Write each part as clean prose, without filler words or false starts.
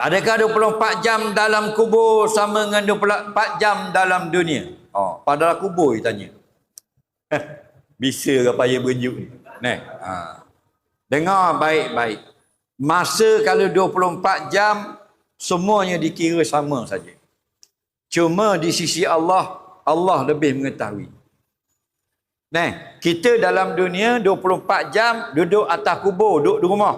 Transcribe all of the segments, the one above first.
Adakah 24 jam dalam kubur sama dengan 24 jam dalam dunia? Oh, padahal kubur dia tanya. Bisa ke payah berjuk ni? Dengar baik-baik. Masa kalau 24 jam, semuanya dikira sama saja. Cuma di sisi Allah, Allah lebih mengetahui. Kita dalam dunia 24 jam duduk atas kubur, duduk di rumah.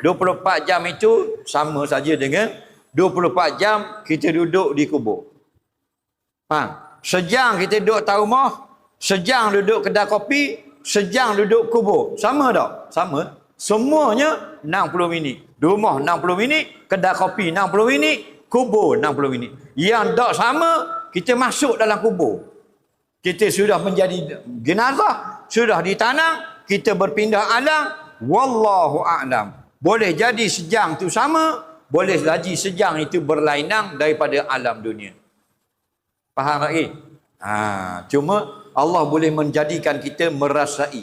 24 jam itu sama saja dengan 24 jam kita duduk di kubur. Sejam kita duduk atas rumah, sejam duduk kedai kopi, sejam duduk kubur. Sama tak? Sama. Semuanya 60 minit. Di rumah 60 minit, kedai kopi 60 minit, kubur 60 minit. Yang tak sama, kita masuk dalam kubur. Kita sudah menjadi jenazah, sudah ditanam, kita berpindah alam, wallahu a'lam. Boleh jadi sejam itu sama, boleh jadi sejam itu berlainan daripada alam dunia. Faham lagi? Cuma Allah boleh menjadikan kita merasai.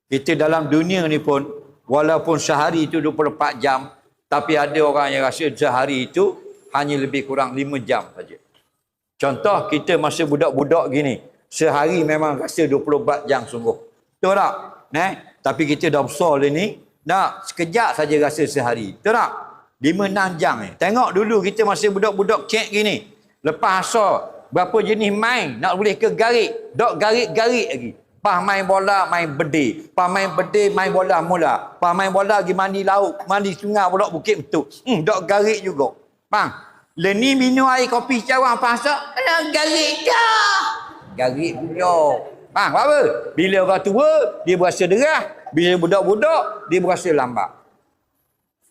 Kita dalam dunia ni pun, walaupun sehari itu 24 jam, tapi ada orang yang rasa sehari itu hanya lebih kurang 5 jam saja. Contoh, kita masa budak-budak gini, sehari memang rasa 24 jam sungguh. Betul tak? Tapi kita dah besar ni, sekejap saja rasa sehari. Betul tak? 5-6 jam ni. Tengok dulu kita masih budak-budak cek gini. Lepas asar, berapa jenis main, nak boleh ke garik. Dok garik-garik lagi. Pas main bola, main bedil. Pas main bedil, main bola mula. Pas main bola pergi mandi laut, mandi sungai pula Bukit Betuk. Dok garik juga. Faham? Leni minum air kopi cawan pasal, garik dah. Garik pula. Faham apa? Bila orang tua, dia berasa derah. Bila budak-budak, dia berasa lambat.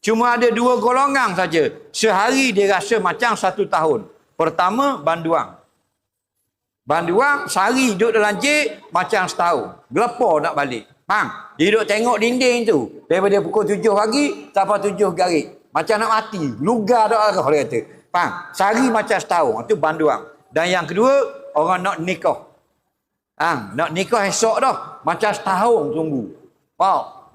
Cuma ada 2 golongan saja. Sehari dia rasa macam 1 tahun. Pertama, banduang. Banduang, sehari duduk dalam jik, macam setahun. Gelepar nak balik. Faham? Dia duduk tengok dinding tu. Daripada pukul 7 pagi, sampai 7 garik. Macam nak mati. Lugar tak arah, dia kata. Faham? Sehari macam setahun. Itu banduang. Dan yang kedua, orang nak nikah. Nak nikah esok dah. Macam setahun tunggu. Wow.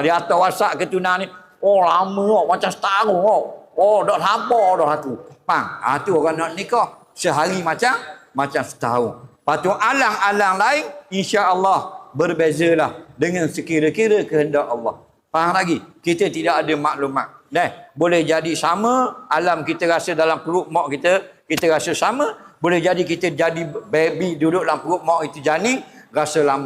Dia atas WhatsApp ke tunang ni. Oh, lama macam setahun. Oh, dah sabar dah tu. Faham? Itu orang nak nikah. Sehari macam setahun. Lepas tu alang-alang lain, insya-Allah berbezalah dengan sekira-kira kehendak Allah. Faham lagi? Kita tidak ada maklumat. Boleh jadi sama, alam kita rasa dalam perut mak kita rasa sama. Boleh jadi kita jadi baby duduk dalam perut mak itu janin, rasa lama.